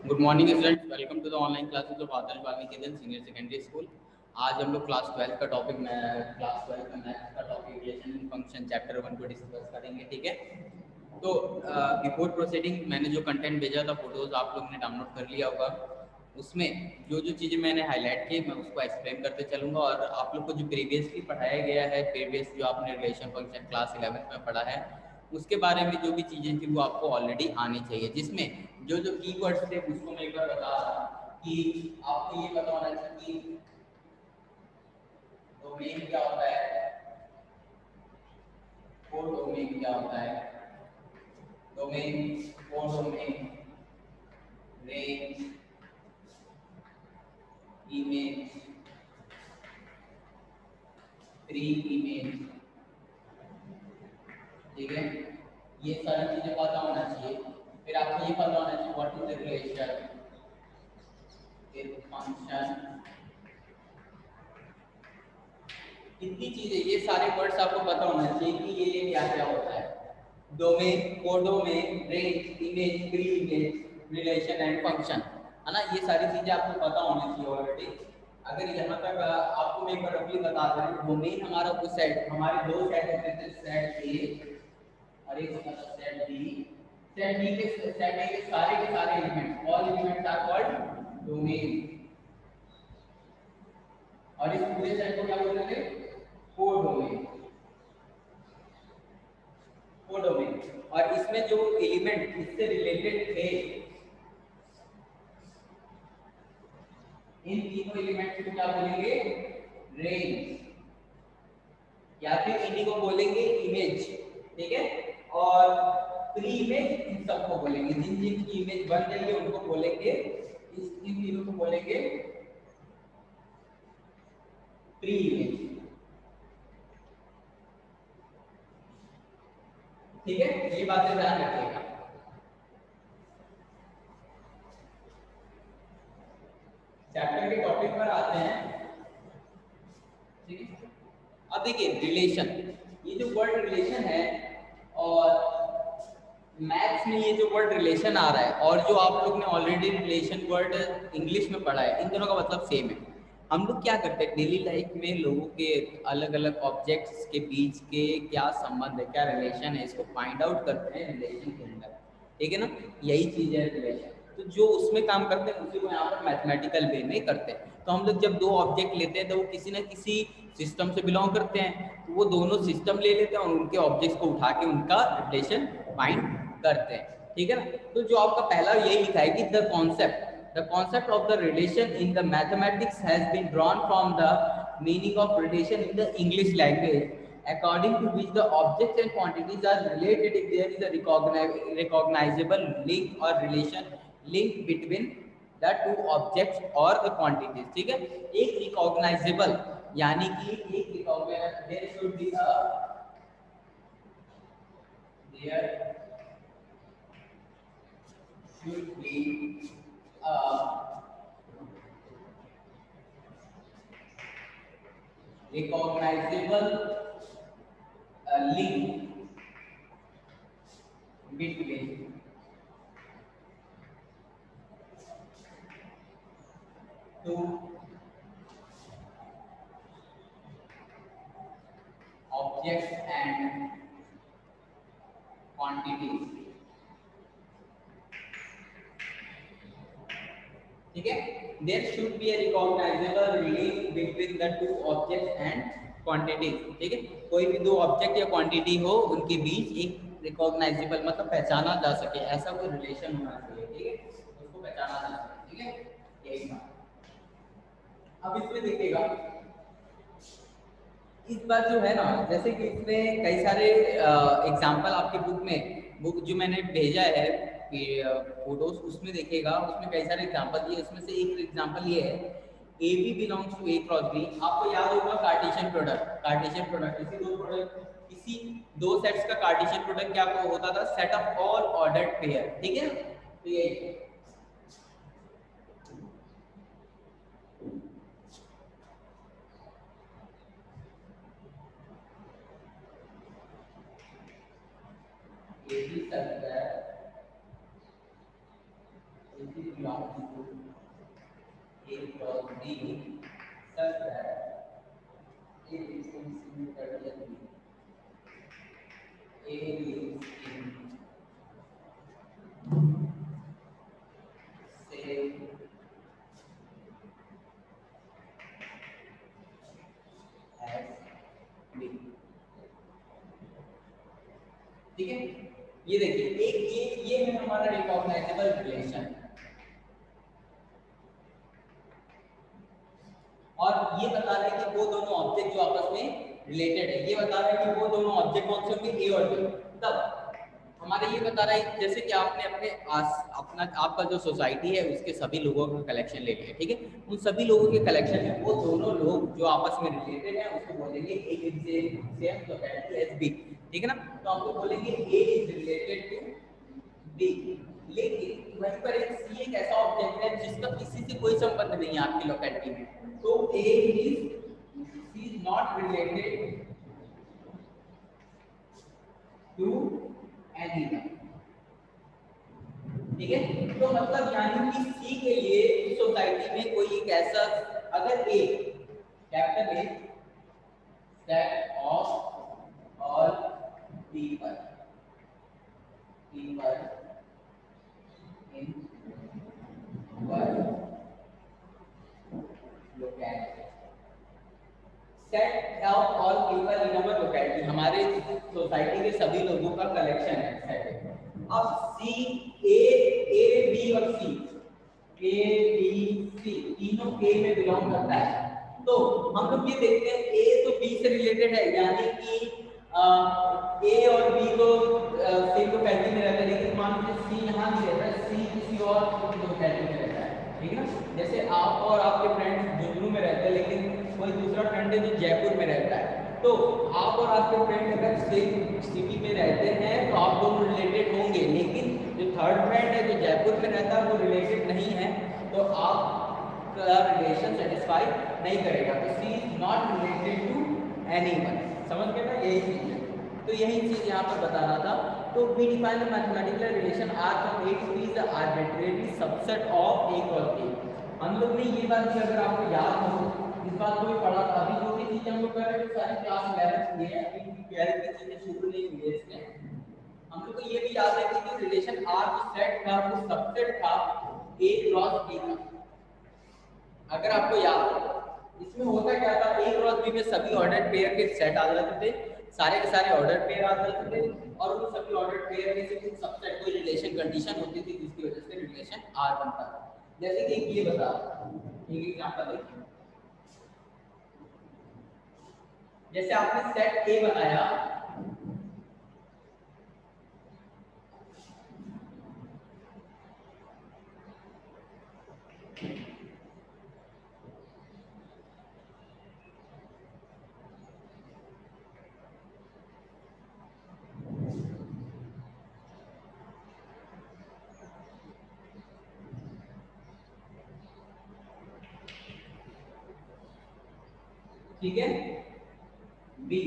Good morning students, welcome to the online classes of Adarsh Valmiki senior secondary school. आज हम लोग class 12 का topic class 12 का मैथ्स का topic relation in function chapter 1 को डिस्कस करेंगे। ठीक है, तो बिफोर प्रोसीडिंग मैंने जो कंटेंट भेजा था, फोटोज आप लोग ने डाउनलोड कर लिया होगा। उसमें जो जो चीज़ें मैंने हाईलाइट की मैं उसको एक्सप्लेन करते चलूँगा, और आप लोग को जो प्रीवियसली पढ़ाया गया है, प्रीवियस जो आपने रिलेशन फंक्शन क्लास 11 में पढ़ा है, उसके बारे में जो भी चीज़ें थी वो आपको ऑलरेडी आनी चाहिए। जिसमें जो जो कीवर्ड्स थे उसको मैं एक बार बता रहा हूँ कि आपको ये पता होना चाहिए कि डोमेन क्या होता है, कोडोमेन क्या होता है, domain, codomain, range, image, pre image. ठीक है, ये सारी चीजें पता होना चाहिए। फिर आपको ये पता होना चाहिए what is the relation in function. कितनी चीजें, ये सारे वर्ड्स आपको पता होना चाहिए कि ये क्या क्या होता है। Domain, codomain, range, image, pre image, relation and function, है ना। ये सारी चीजें आपको पता होनी चाहिए ऑलरेडी। अगर यहाँ तक आपको मैं एक बार रफली बता दूं, डोमेन हमारा वो सेट, हमारे दो सेट होते थे, सेट ए और एक होता था सेट बी। सेट ए के सारे elements, all elements are called domain, और इस पूरे सेट को क्या बोलते थे, कोडोमेन। कोडोमेन, और इसमें जो एलिमेंट इससे रिलेटेड थे, इन तीनों एलिमेंट्स को क्या बोलेंगे, रेंज, या फिर इन्हीं को बोलेंगे इमेज। ठीक है, और प्री इमेज इन सबको बोलेंगे, जिन जिन की इमेज बन रही है उनको बोलेंगे, इन तीनों को बोलेंगे प्री इमेज। ठीक है, ये बातें ध्यान रखिएगा। चैप्टर के टॉपिक पर आते हैं। ठीक है, अब देखिए रिलेशन, ये जो वर्ड रिलेशन है, और मैथ्स में ये जो वर्ड रिलेशन आ रहा है, और जो आप लोग ने ऑलरेडी रिलेशन वर्ड इंग्लिश में पढ़ा है, इन दोनों का मतलब सेम है। हम लोग क्या करते हैं डेली लाइफ में, लोगों के अलग अलग ऑब्जेक्ट्स के बीच के क्या संबंध है, क्या रिलेशन है, इसको फाइंड आउट करते हैं रिलेशन के अंदर। ठीक है ना, यही चीज है रिलेशन। तो जो उसमें काम करते हैं उसी को यहाँ पर मैथमेटिकल वे में करते हैं। तो हम लोग जब दो ऑब्जेक्ट लेते हैं तो वो किसी ना किसी सिस्टम से बिलोंग करते हैं, तो वो दोनों सिस्टम ले लेते हैं और उनके ऑब्जेक्ट्स को उठा के उनका रिलेशन फाइंड करते हैं। ठीक है ना, तो जो आपका पहला यही लिखा है कि the concept of the relation in the mathematics has been drawn from the meaning of relation in the English language, according to which the objects and quantities are related if there is a recognizable link or relation link between the two objects or the quantities। ठीक है, एक recognisable, यानी कि एक recognize, there should be a, there should be a recognizable link between two objects and quantities। ठीक है, there should be a recognizable link between the two objects and quantities. ठीक है, कोई भी दो ऑब्जेक्ट या क्वांटिटी हो, उनके बीच एक रिकॉग्नाइजेबल मतलब पहचाना जा सके, ऐसा कोई रिलेशन होना चाहिए। ठीक है, उसको पहचाना जा सके। ठीक है, यही बात। अब इसमें देखिएगा, इस बार जो है ना, जैसे कि इसमें कई सारे एग्जाम्पल आपके बुक में, बुक जो मैंने भेजा है फोटोज, उसमें देखिएगा, उसमें कई सारे एग्जाम्पल दिए। उसमें से एक एग्जाम्पल ये है, A B belongs to A cross B. आपको याद होगा कार्टेशियन प्रोडक्ट, कार्टेशियन प्रोडक्ट किसी दो सेट्स का कार्टेशियन प्रोडक्ट क्या होता था, set of all ordered pair. ठीक है, तो ये A B such that which is belongs to A cross B such that A is in capital B. A is in say as B. ठीक है, ये देखिए एक ये है हमारा रिकॉग्नाइजेबल रिलेशन, और ये बता रहे हैं कि वो दोनों ऑब्जेक्ट जो आपस में रिलेटेड है, ये बता रहे हैं कि वो दोनों ऑब्जेक्ट कौन से होंगे, ए और बी। तब हमारे ये बता रहा है जैसे कि आपने अपने अपना आपका जो सोसाइटी है उसके सभी लोगों का कलेक्शन ले लिया, ठीक है, उन सभी लोगों के कलेक्शन में वो दोनों लोग जो आपस में रिलेटेड हैं उसको बोलेंगे A is same locality as B, ठीक है ना। तो आपको बोलेंगे A is related to B, लेकिन वहीं पर एक सी एक ऐसा ऑब्जेक्ट है जिसका किसी से कोई संबंध नहीं है आपकी लोकेलिटी में, तो A is C is not related to anyone, ठीक है। तो मतलब यानी कि सी के लिए सोसाइटी में कोई एक ऐसा, अगर A capital A set of all people in one locality, set of all people in our locality, हमारे सोसाइटी के सभी लोगों का कलेक्शन है सेट। अब सी ए बी और सी ए बी सी तीनों ए में बिलोंग करता है, तो हम लोग ये देखते हैं ए तो बी से रिलेटेड है, यानी कि ए और बी तो सेम लोकेलिटी में रहते हैं, लेकिन मान लीजिए सी यहाँ नहीं रहता है, सी किसी और लोकेलिटी में रहता है, ठीक है ना। जैसे आप और आपके फ्रेंड्स जुगनू में रहते हैं, लेकिन कोई दूसरा फ्रेंड है जो जयपुर में रहता है, तो आप और आपके फ्रेंड अगर सेम सिटी में रहते हैं तो आप दोनों रिलेटेड होंगे, लेकिन जो थर्ड फ्रेंड है जो जयपुर में रहता है वो रिलेटेड नहीं है, तो आपका रिलेशन सेटिस्फाई नहीं करेगा। तो C is not related to anyone, समझ गए ना, यही चीज है। तो यही चीज यहाँ पर बताना था। तो we define the mathematical relation R from A to B is the arbitrary subset of A cross B. हम लोग ने ये बात भी, अगर आपको याद हो, इस बात को भी पढ़ा था। अभी जो भी चीजें हम लोग कर रहे हैं सारी क्लास 11 की है, अभी 12 की चीजें शुरू नहीं हुई है इसमें। हम लोग को ये भी याद है कि जो रिलेशन आर जो सेट था वो सबसेट था ए क्रॉस बी का। अगर आपको याद हो इसमें होता क्या था, ए क्रॉस बी में सभी ऑर्डर्ड पेयर के सेट आ जाते थे, सारे के सारे ऑर्डर पेयर आ जाते थे, और उन सभी ऑर्डर पेयर में से कुछ सबसेट कोई रिलेशन कंडीशन होती थी जिसकी वजह से रिलेशन आर बनता था। जैसे कि ये बता, एक एग्जांपल देखिए, जैसे आपने सेट ए बनाया, ठीक है, बी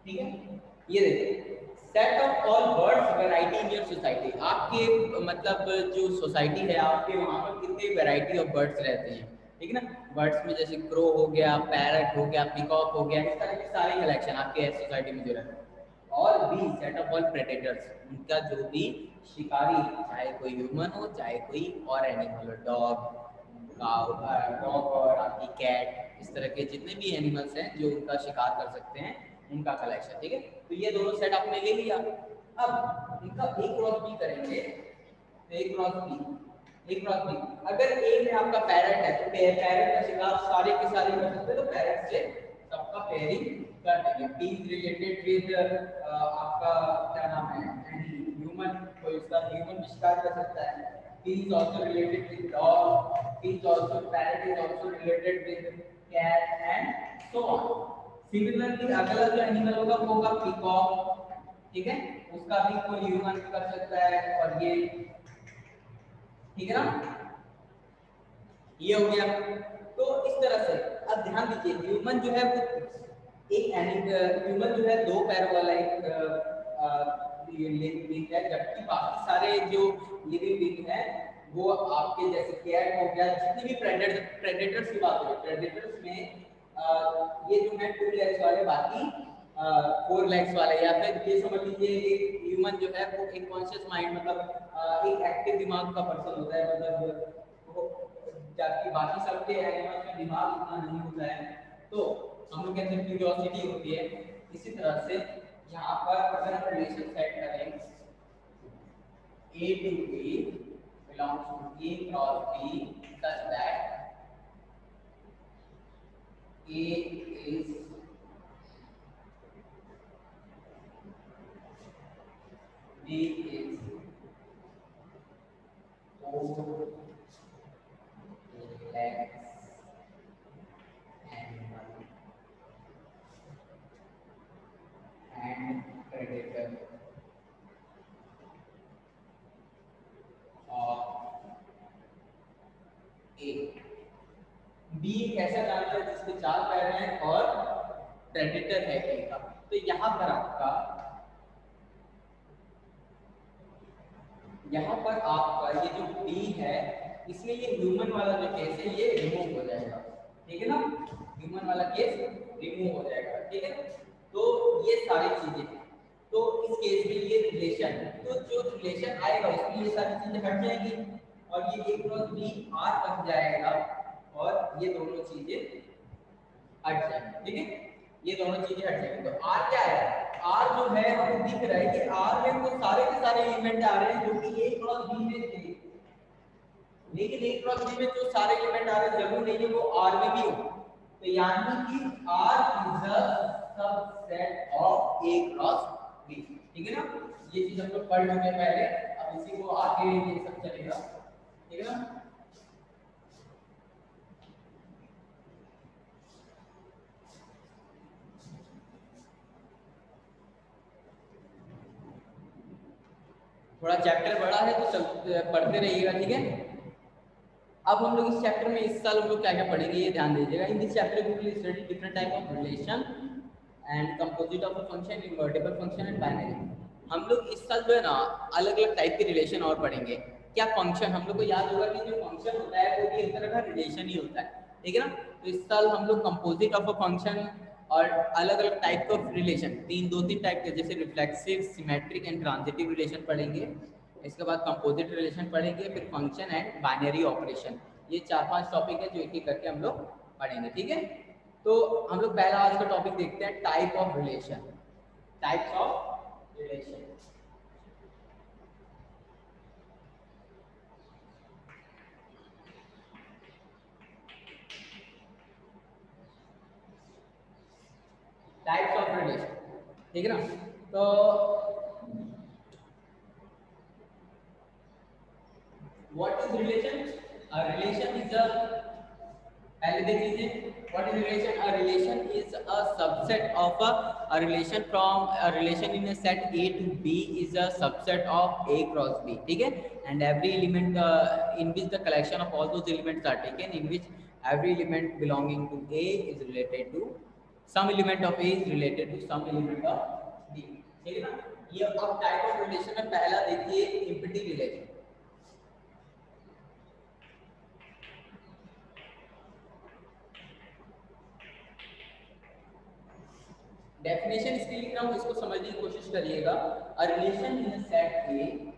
ठीक है। ये देखिए, set of all birds variety in your society, आपके मतलब जो सोसाइटी है आपके वहाँ पर कितने वैरायटी ऑफ बर्ड्स रहते हैं, ठीक है ना। बर्ड्स में जैसे क्रो हो गया, पैरट हो गया, पीकॉक हो गया, इस तरह के सारे कलेक्शन आपके सोसाइटी में जो रहते हैं। और B set of all predators, उनका जो भी शिकारी, चाहे कोई ह्यूमन हो चाहे कोई और एनिमल हो, डॉग और आपकी कैट, इस तरह के जितने भी एनिमल्स हैं जो उनका शिकार कर सकते हैं उनका कलेक्शन, ठीक है। तो ये दोनों सेट आपने ले लिया। अब इनका ए क्रॉस बी करेंगे, ए क्रॉस बी, अगर ए में आपका पैरट है तो पैरट का शिकार सारे के सारे कर सकते हैं, तो पैरट से सबका पेयरिंग कर देंगे। बी इज रिलेटेड विद आपका क्या नाम है, ह्यूमन, कोई इसका ह्यूमन भी शिकार कर सकता है। Bee is also related with dog. Bee is also parrot is also related with cat and so on. Similarly अगला जो एनिमल होगा वो होगा पीकॉक, ठीक है, उसका भी कोई ह्यूमन कर सकता है और ये, ठीक है ना, ये हो गया। तो इस तरह से अब ध्यान दीजिए ह्यूमन जो है वो एक ह्यूमन जो है दो पैरों वाला एक लिविंग बीइंग है, जबकि बाकी सारे जो लिविंग बीइंग है वो आपके जैसे कैट हो गया, जितने भी प्रेडेटर्स की बात करें, प्रेडेटर्स में ये जो है 2 लेग्स वाले, बाकी 4 लेग्स वाले, या फिर ये समझ लीजिए एक ह्यूमन जो है वो एक कॉन्शियस माइंड मतलब एक एक्टिव दिमाग का पर्सन होता है, मतलब वो, जबकि बाकी सबके एनिमल्स में दिमाग उतना नहीं होता है, तो हम लोग कहते हैं क्यूरियोसिटी होती है। इसी तरह से यहाँ पर अगर हम रिलेशन सेट करें A to B belongs to A cross B such that A is B is 4 legs animal and predator of A। B एक ऐसा जानवर है जिसके 4 पैर हैं और प्रेडेटर है ए का। तो यहाँ पर आपका ये जो बी है इसमें ये ह्यूमन वाला जो केस है ये रिमूव हो जाएगा, ठीक है ना, ह्यूमन वाला केस रिमूव हो जाएगा, ठीक है। तो ये सारी चीजें हैं, तो इस केस में ये रिलेशन, तो जो रिलेशन आएगा उसमें ये सारी चीजें हट जाएंगी और ये ए क्रॉस बी आर बन जाएगा और ये दोनों चीजें हट जाएंगी, ठीक है, ये दोनों चीजें हट जाएंगी। तो आर क्या है, आर जो है हमें दिख रहा है कि आर में वो सारे के सारे एलिमेंट आ रहे हैं जो कि ए क्रॉस बी में थे, लेकिन ए क्रॉस बी में जो सारे एलिमेंट आ रहे हैं जरूर नहीं है वो आर में भी हो, तो यानी कि R is a subset of A cross B, ठीक है ना। ये चीज हम लोग पढ़ चुके हैं पहले, अब इसी को आगे ये सब चलेगा, ठीक है ना। थोड़ा चैप्टर बड़ा है तो पढ़ते रहिएगा, ठीक है। अब हम लोग इस चैप्टर में इस साल हम लोग क्या क्या पढ़ेंगे ये ध्यान दीजिएगा। In this chapter we will study different type of relation and composite of a function, invertible function and binary. हम लोग इस साल जो है ना अलग अलग टाइप के रिलेशन और पढ़ेंगे। क्या फंक्शन, हम लोग को याद होगा कि जो फंक्शन होता है वो भी एक तरह का रिलेशन ही होता है, ठीक है ना। तो इस साल हम लोग कंपोजिट ऑफ अ फंक्शन और अलग अलग टाइप ऑफ रिलेशन, दो तीन टाइप के, जैसे reflexive, symmetric and transitive relation पढ़ेंगे। इसके बाद कंपोजिट रिलेशन पढ़ेंगे, फिर फंक्शन एंड बाइनरी ऑपरेशन। ये 4-5 टॉपिक है जो एक एक करके हम लोग पढ़ेंगे, ठीक है। तो हम लोग पहला आज का टॉपिक देखते हैं, type of relation, types of relation. Types of relation, ठीक है ना। तो what is relation? A relation is a, पहले देख लीजिए what is relation. A relation is a subset of a relation from a relation in a set A to B is a subset of A cross B, ठीक है। And every element in which the collection of all those elements are taken in which every element belonging to A is related to some element of A is related to some element of B, ठीक है ना। ये अब type of relation में पहला देखिए empty relation. Definition इसके लिख रहा हूँ, इसको समझने की कोशिश करिएगा। अ relation in a set A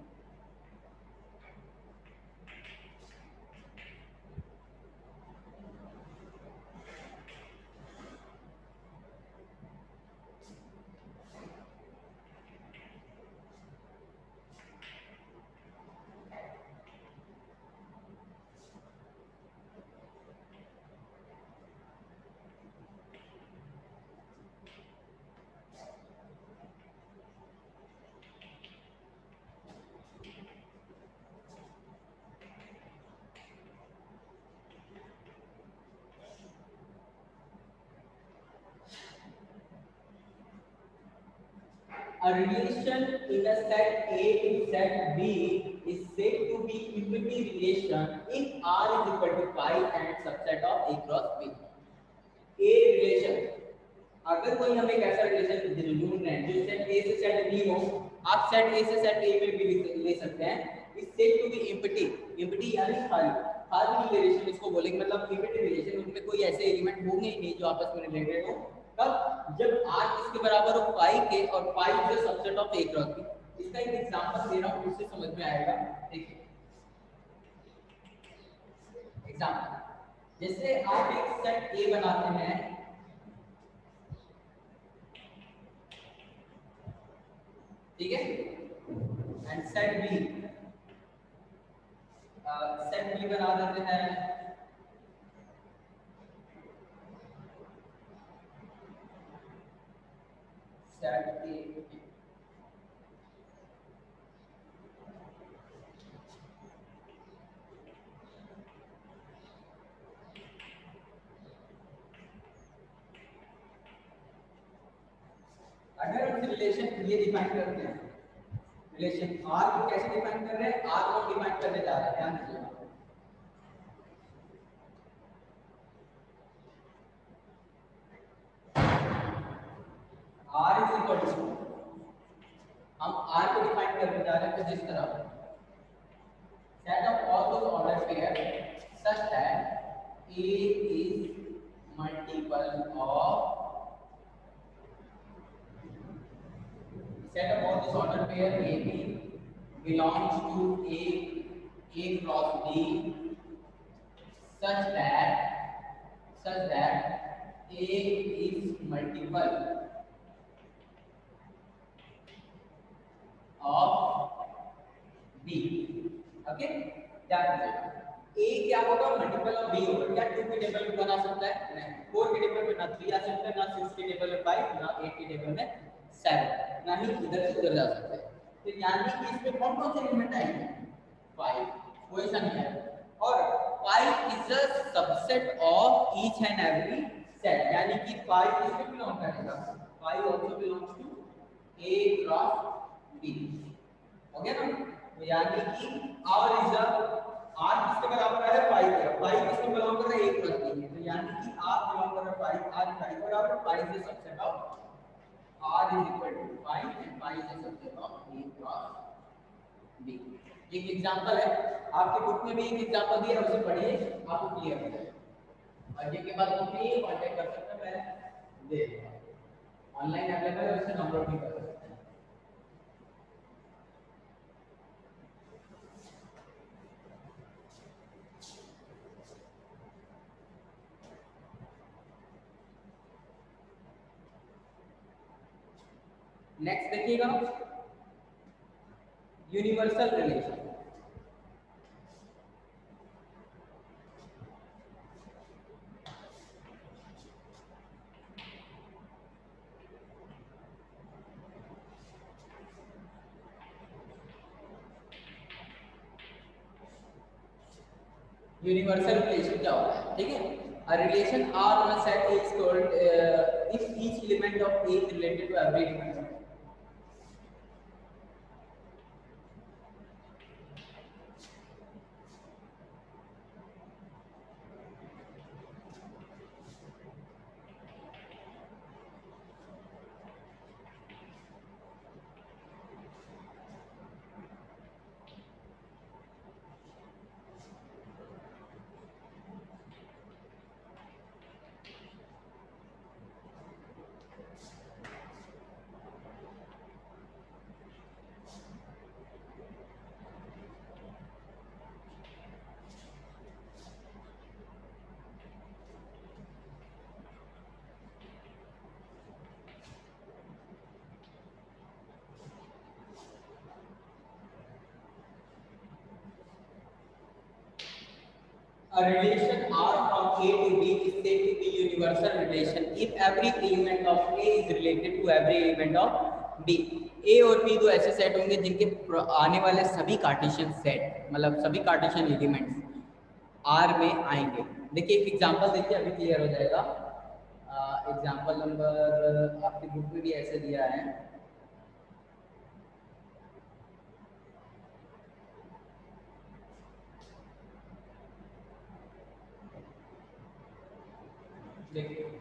A relation in a set A to set B is said to be empty relation if R is equal to phi and subset of A cross B. A relation, अगर कोई हम एक ऐसा relation ढूंढ रहे हैं जो set A से सेट B हो, आप सेट A से सेट A में भी ले सकते हैं. इस set to be empty, empty यानी खाली, खाली रिलेशन इसको बोलेंगे, मतलब एम्प्टी रिलेशन, उनमें कोई ऐसे एलिमेंट होंगे ही नहीं जो आपस में रिलेटेड हो. कब? जब r किसके बराबर हो पाई के, और pi is the subset of a cross b. इसका एक एग्जांपल दे रहा हूं, उससे समझ में आएगा. देखिए एग्जांपल, जैसे आप एक सेट a बनाते हैं, ठीक है, and set b, set b बना देते हैं सेट a. अगर हम रिलेशन ये डिफाइन करते हैं, रिलेशन R को कैसे डिफाइन कर रहे हैं, R को डिफाइन करने जा रहे हैं, ध्यान दीजिए. R इज इक्वल टू, हम R को डिफाइन करने जा रहे हैं कुछ इस तरह, set of all those ordered pair such that A is multiple of, set of all these ordered pair AB belongs to A cross B such that A is multiple of B. Okay, क्या करेगा? A क्या होगा? Multiple of B होगा. क्या 2 के table में बना सकता है? नहीं. 4 के टेबल में ना 3 आ सकता है, ना 6 के टेबल में 5, ना 8 के टेबल में 7, ना ही इधर से उधर जा सकते हैं. तो यानी कि इसमें कौन कौन से एलिमेंट आएंगे? 5, कोई सा नहीं है. और 5 is a subset of each and every set, यानी कि 5 इसमें बिलोंग करेगा. 5 also belongs to A cross B. हो गया ना? तो यानी कि R इज अ, R किसके बराबर है? 5 के. 5 किसके बिलोंग कर रहा है? 1 प्लस 3. तो यानी कि R बिलोंग कर रहा है 5, R 5 के बराबर, 5 is the subset of R is equal to 5 and 5 is a subset of A cross B. एक एग्जांपल है, आपके बुक में भी एक एग्जांपल दिया है, उसे पढ़िए, आपको क्लियर हो जाएगा. और ये के बाद बुक में कांटेक्ट कर सकते हैं, मैं दे दूंगा, ऑनलाइन अवेलेबल है, उससे डाउनलोड भी कर सकते हैं. नेक्स्ट देखिएगा, यूनिवर्सल रिलेशन. यूनिवर्सल रिलेशन क्या होता है? ठीक है, a relation R on a set is called if each element of A is related to every element. A relation R from A to B is said to be universal relation if every element of A is related to every element of B. A और B दो ऐसे set होंगे जिनके आने वाले सभी Cartesian set, मतलब सभी कार्टेशियन एलिमेंट्स R में आएंगे. देखिए एक एग्जांपल देखिए, अभी क्लियर हो जाएगा. एग्जांपल नंबर आपकी बुक में भी ऐसे दिया है. देखिए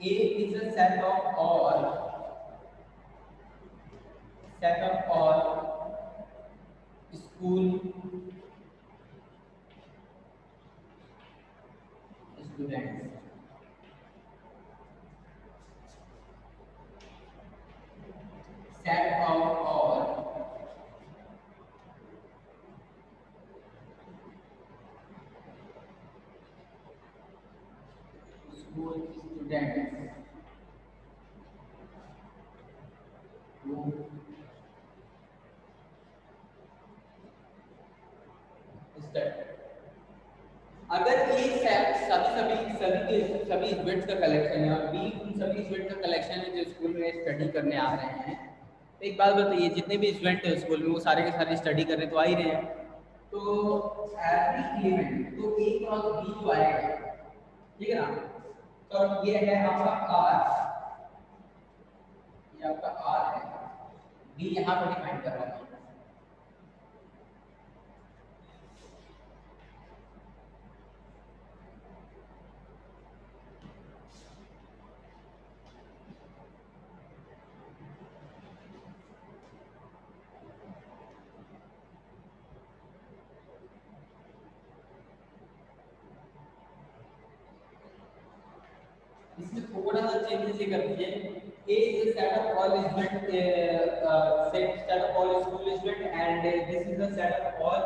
A is a set of all school students. Set of all school students who study. अगर ए सभी स्टूडेंट्स का कलेक्शन है और बी उन सभी स्टूडेंट्स का कलेक्शन है जो स्कूल में स्टडी करने आ रहे हैं, तो एक बात बताइए, जितने भी स्टूडेंट है स्कूल में वो सारे के सारे स्टडी करने तो आ ही रहे हैं, तो एवरी एलिमेंट तो ए क्रॉस बी जो आएगा, ठीक है ना, तो ये है आपका आर, ये आपका आर है, बी यहाँ पर डिफाइन कर रहा है। इसमें थोड़ा सा चेंजेस ये कर दीजिए, A is a set of all student set of all school student and this is the set of all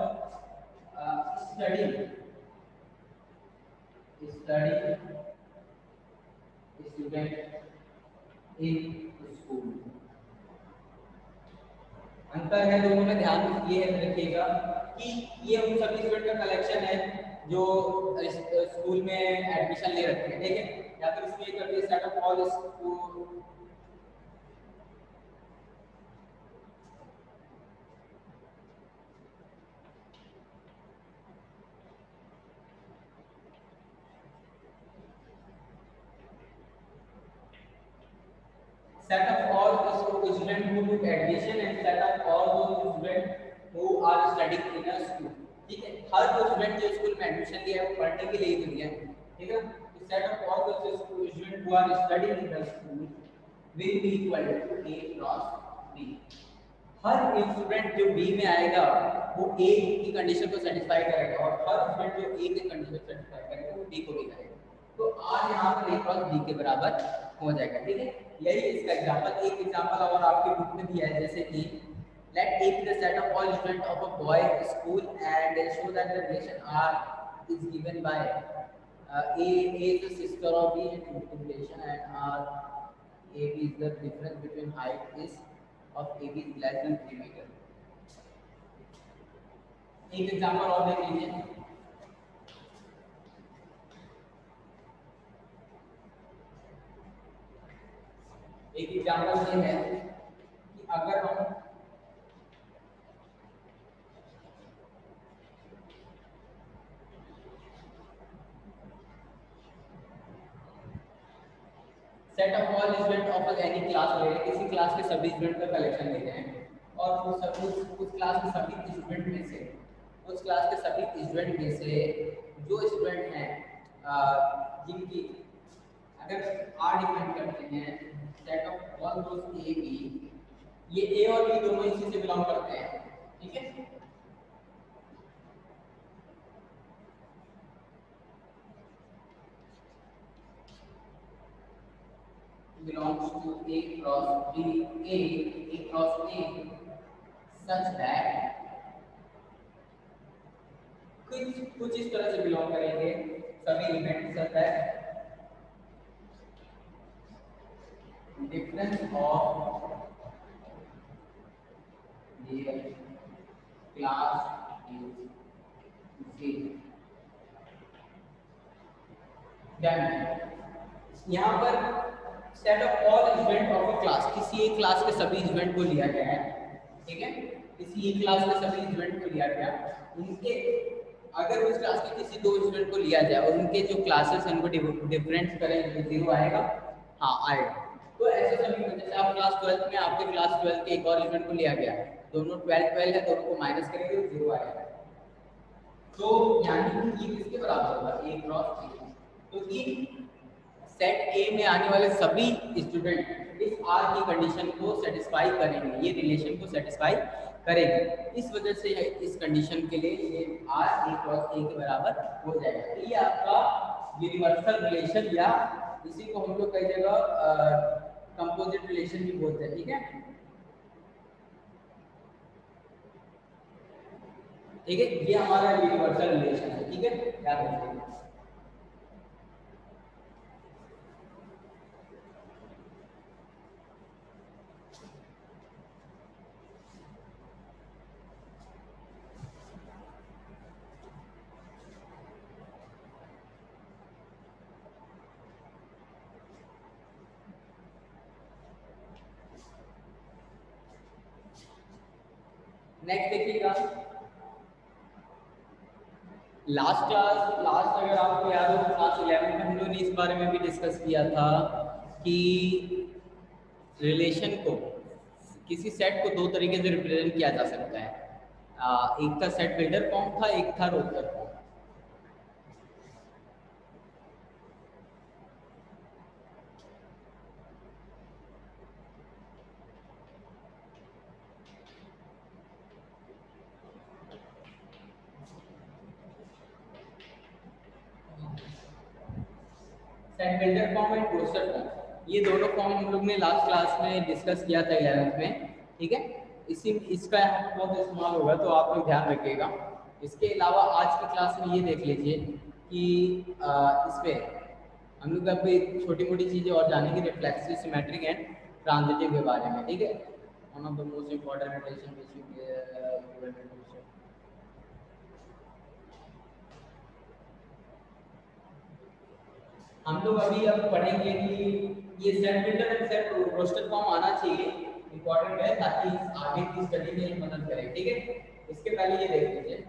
study student in school। अंतर है दोनों में, ध्यान ये रखिएगा कि ये उन सभी स्टूडेंट का कलेक्शन है जो स्कूल में एडमिशन ले रखे हैं, ठीक है, या फिर इसमें कर दिया set of all school set of all the students who took admission and set of all those students who are studying in a school, ठीक है, हर वो स्टूडेंट जो स्कूल में एडमिशन लिया है वो पढ़ने के लिए ही लिया है, ठीक है, तो set of all the students who are studying in the school will be equal to A cross B। हर एक स्टूडेंट जो B में आएगा वो A की कंडीशन को सेटिस्फाई करेगा और हर स्टूडेंट जो A की कंडीशन को सेटिस्फाई करेगा वो B को भी करेगा, तो R यहाँ पर A क्रॉस B के बराबर हो जाएगा, ठीक है, यही इसका एग्जांपल। एक एग्जांपल और आपके बुक में दिया है, जैसे कि let A be the set of all students of a boys school and show that the relation R is given by A is the sister of B and multiplication and R A B is the difference between height is of A B is less than 3 meter। एक example और देख लीजिए, एक example ये है कि अगर हम set of all student of any class ले रहे हैं, किसी क्लास के सभी स्टूडेंट का कलेक्शन ले रहे हैं और उस क्लास के सभी स्टूडेंट में से जो स्टूडेंट हैं जिनकी अगर आर डिफाइन करते हैं set of all those A B, ये ए और बी दोनों इसी से बिलोंग करते हैं, ठीक है, belongs to A cross B, A cross A, such that कुछ इस तरह से बिलोंग करेंगे सभी element, such that difference of their class is zero। यहाँ पर set of all student of a class, किसी एक क्लास के सभी स्टूडेंट को लिया गया है, ठीक है, किसी एक क्लास के सभी स्टूडेंट को लिया गया, उनके अगर उस क्लास के किसी दो स्टूडेंट को लिया जाए और उनके जो क्लासेस हैं उनको डिफरेंस करें तो जीरो आएगा, हाँ आएगा, तो ऐसे सभी में जैसे आप क्लास 12 में आपके क्लास 12 के एक और एलिमेंट को लिया गया, दोनों 12 12 है, दोनों को माइनस करेंगे तो 0 आएगा। तो यानी कि ये किसके बराबर होगा, a क्रॉस a। तो इन सेट ए में आने वाले सभी स्टूडेंट इस आर की कंडीशन को सेटिस्फाई करेंगे, ये रिलेशन को सेटिस्फाई करेंगे। इस वजह से इस कंडीशन के लिए ये आर ए क्रॉस ए के बराबर हो जाएगा। तो ये आपका यूनिवर्सल रिलेशन, या इसी को हम लोग कई जगह कंपोजिट रिलेशन भी बोलते हैं, ठीक है। ठीक है, ये हमारा यूनिवर्सल रिलेशन है, ठीक है, याद रखिएगा। नेक्स्ट देखिएगा, लास्ट अगर आपको याद हो क्लास 11 में हम लोगों ने इस बारे में भी डिस्कस किया था कि रिलेशन को, किसी सेट को दो तरीके से रिप्रेजेंट किया जा सकता है। एक था सेट बिल्डर फॉर्म था, एक था roster form. Set builder form and roster form, ये दोनों फॉर्म हम लोग ने लास्ट क्लास में डिस्कस किया था 11th में, ठीक है। इसका यहाँ पर बहुत इस्तेमाल होगा, तो आप लोग ध्यान रखिएगा। इसके अलावा आज की क्लास में ये देख लीजिए कि इसमें हम लोग अभी छोटी मोटी चीज़ें और जानेंगे, रिफ्लेक्सिव, सिमेट्रिक एंड ट्रांजिटिव के बारे में, ठीक है। One of the most important relation हम लोग अभी अब पढ़ेंगे कि ये सेट बिल्डर और सेट रोस्टर फॉर्म आना चाहिए, इंपॉर्टेंट है, ताकि आगे की स्टडी में मदद करे, ठीक है। इसके पहले ये देख लीजिए,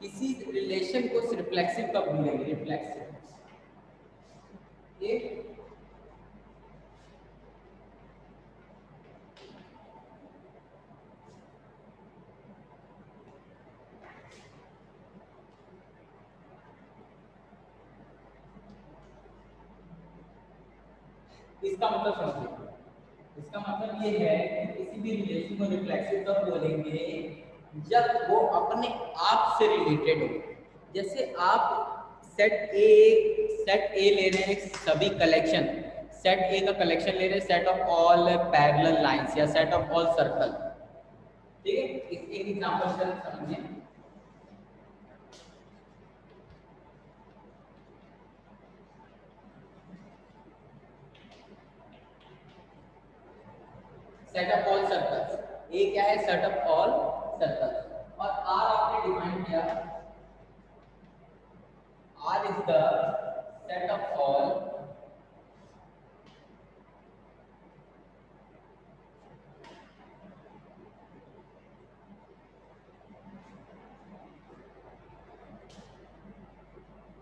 किसी रिलेशन को रिफ्लेक्सिव कब बोलेंगे, रिफ्लेक्सिव, ये इसका मतलब समझिए, इसका मतलब ये है कि किसी भी रिलेशन को रिफ्लेक्सिव तब बोलेंगे जब वो अपने आप से रिलेटेड हो। जैसे आप सेट ए ले रहे हैं, सभी कलेक्शन, सेट ए का कलेक्शन ले रहे हैं, set of all parallel lines या सेट ऑफ ऑल सर्कल, ठीक है। एक एग्जांपल से समझिए, set of all circles, A क्या है, सेट ऑफ ऑल सर्कल्स, और आर आपने डिफाइन किया, R is the set of all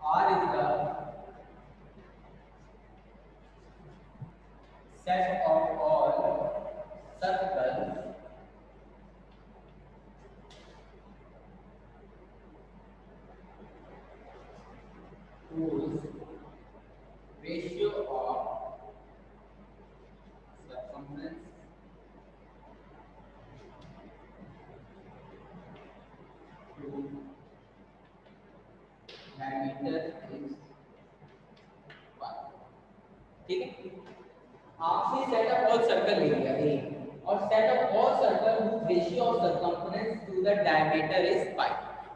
R is the set of all circles whose diameter is 1। ठीक है, आपने सेट ऑफ ऑल सर्कल ले लिया ए, और set of all circle whose ratio of circumference to the diameter is 5।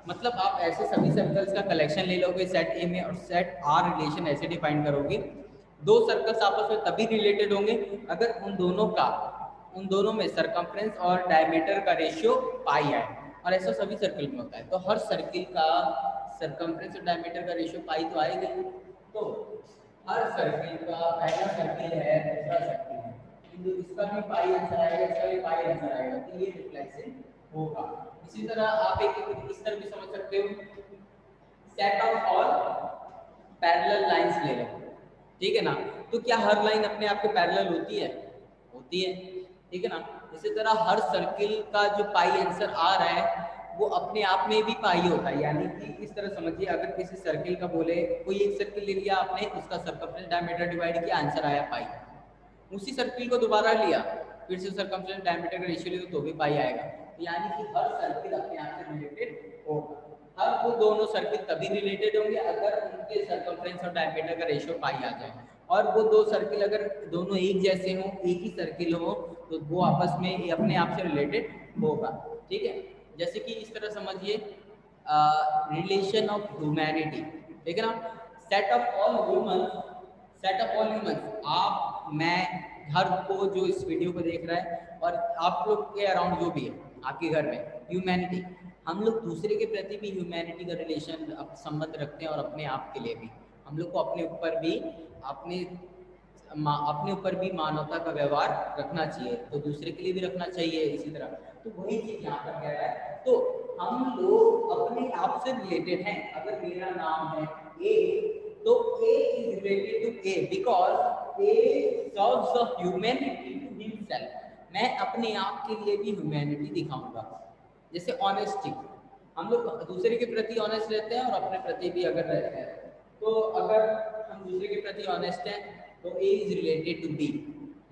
मतलब आप ऐसे सभी सर्कल्स का कलेक्शन ले लोगे सेट ए में, और सेट आर रिलेशन ऐसे डिफाइन करोगे, दो सर्कल्स आपस में तभी रिलेटेड होंगे अगर उन दोनों में सर्कमफ्रेंस और डायमीटर का रेशियो पाई आए, और ऐसा सभी सर्कल में होता है। तो हर सर्किल का सर्कमफ्रेंस और डायमीटर का रेशियो पाई तो आएगा ही। तो हर सर्किल का पहला सर्किल है, दूसरा सर्किल है, किंतु इसका भी पाई आंसर आएगा, इसका भी पाई आंसर आएगा, तो ये रिफ्लेक्शन होगा। इसी तरह आप एक इस तरह भी समझ सकते हो, set of all parallel lines ले लो, ठीक है ना। तो क्या हर लाइन अपने आप के पैरेलल होती है? होती है, ठीक है ना। इसी तरह हर सर्किल का जो पाई आंसर आ रहा है वो अपने आप में भी पाई होता है, यानी कि इस तरह समझिए, अगर किसी सर्किल का बोले, कोई एक सर्किल ले लिया आपने, उसका सर्कमफ्रेंस डायमीटर डिवाइड किया, आंसर आया पाई। उसी सर्किल को दोबारा लिया, फिर से सर्कमफ्रेंस डायमीटर का रेशियो लिया तो भी पाई आएगा। यानी कि हर सर्किल अपने आप से रिलेटेड होगा। अब वो दोनों सर्किल तभी रिलेटेड होंगे अगर उनके सर्कमफ्रेंस और डायमीटर का रेशियो पाई आ जाए, और वो दो सर्किल अगर दोनों एक जैसे हों, एक ही सर्किल हो, तो वो आपस में अपने आप से रिलेटेड होगा। ठीक है, जैसे कि इस तरह समझिए, रिलेशन ऑफ ह्यूमैनिटी, ठीक है ना। Set of all humans, set of all humans, आप, मैं, हर को जो इस वीडियो को देख रहा है और आप लोग के अराउंड जो भी है आपके घर में, ह्यूमैनिटी, हम लोग दूसरे के प्रति भी ह्यूमैनिटी का रिलेशन संबंध रखते हैं, और अपने आप के लिए भी हम लोग को अपने ऊपर भी अपने ऊपर भी मानवता का व्यवहार रखना चाहिए, तो दूसरे के लिए भी रखना चाहिए इसी तरह। तो वही चीज यहाँ पर कह रहा है। तो हम लोग अपने आप से रिलेटेड हैं। अगर मेरा नाम है ए, तो A is related to A because A serves the humanity to himself. मैं अपने आप के लिए भी ह्यूमैनिटी दिखाऊंगा। जैसे ऑनेस्टी, हम लोग दूसरे के प्रति ऑनेस्ट रहते हैं और अपने प्रति भी अगर रहते हैं, तो अगर हम दूसरे के प्रति ऑनेस्ट हैं तो A is related to B.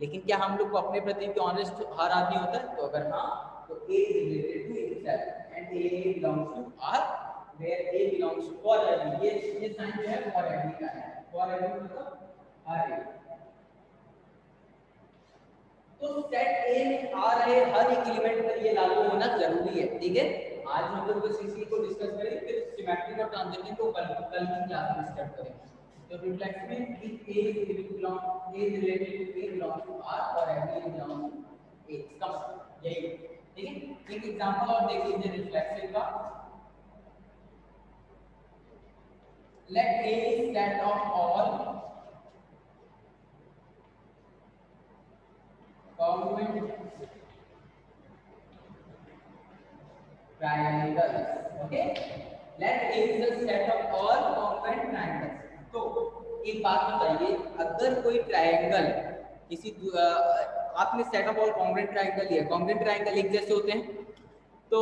लेकिन क्या हम लोग को अपने प्रति भी ऑनेस्ट हर आदमी होता है? तो अगर हाँ, तो A is related to himself and A belongs to R, where A belongs to for every. ये साइन जो है फॉर एवरी का है। फॉर एवरी मतलब हर एक। तो सेट ए में आ रहे हर एक एलिमेंट पर ये लागू होना जरूरी है। ठीक है, आज हम लोग बस इसी को डिस्कस करेंगे, फिर सिमेट्रिक और ट्रांजिटिव को कल की क्लास में स्टार्ट करेंगे। तो reflection with A is related to A belongs to R और एवरी बिलोंग्स टू ए, इसका मतलब यही है। ठीक है, एक एग्जांपल और देख लीजिए रिफ्लेक्शन का। Let A is set of all congruent triangles. Okay, let A is the set of all congruent triangles. तो एक बात बताइए, अगर कोई ट्रायंगल किसी आपने set of all congruent triangle लिया, कॉन्ग्रुएंट ट्रायंगल एक जैसे होते हैं, तो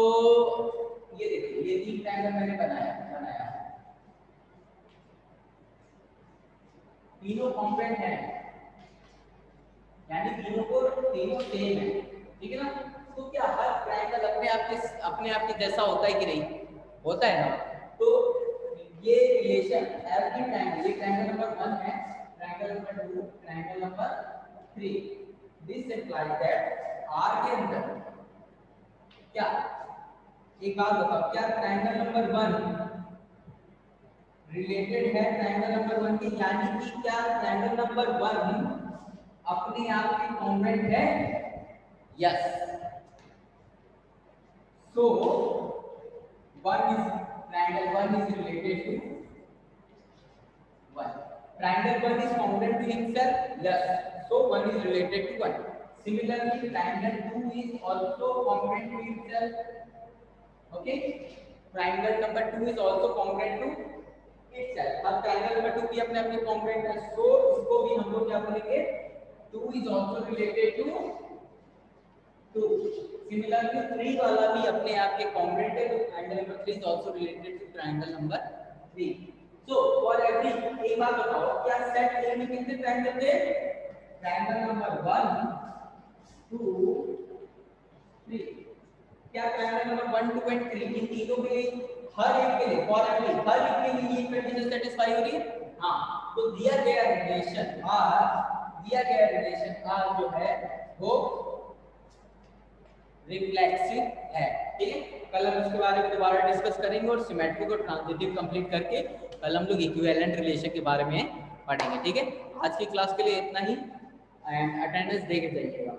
ये देखिए, ये तीन ट्रायंगल मैंने बनाया तीनों कॉन्ग्रुएंट हैं, यानी तीनों सेम है। ठीक है ना। तो क्या हर ट्रायंगल अपने आप के जैसा होता है कि नहीं? होता है ना। तो ये रिलेशन एवरी ट्रायंगल, ये ट्रायंगल नंबर 1 है, triangle number 2, triangle number 3, this implies that R के अंदर क्या, एक बात बताओ, क्या ट्रायंगल नंबर 1 रिलेटेड है ट्रायंगल नंबर 1 के? यानी कि क्या ट्रायंगल नंबर 1 अपने आप में कॉन्ग्रुएंट है? Yes. So triangle 1 is related to 1. Triangle 1 is congruent to himself? Yes. So 1 is related to 1. Similarly, triangle 2 is also congruent to himself. Okay. Triangle number 2 is also congruent to itself. अब triangle number 2 भी अपने आप में congruent है, so इसको भी हम लोग क्या बोलेंगे? 2 is also related to 2. Similarly, 3 वाला भी अपने आप के congruent है, तो triangle number 3 is also related to triangle number 3. So for every, एक बात बताओ, क्या सेट A में कितने ट्रायंगल थे? Triangle number 1, 2, 3। क्या ट्रायंगल नंबर 1, 2 एंड 3 इन तीनों में हर एक के लिए, फॉर एवरी, हर एक के लिए ये कंडीशन सेटिस्फाई हो रही है। हाँ, तो दिया गया रिलेशन आर जो है वो रिफ्लेक्सिव है। ठीक है, कल हम इसके बारे में दोबारा डिस्कस करेंगे और सिमेट्रिक और ट्रांजिटिव कंप्लीट करके कल हम लोग इक्विवेलेंट रिलेशन के बारे में पढ़ेंगे। ठीक है, आज की क्लास के लिए इतना ही एंड अटेंडेंस दे के जाइएगा।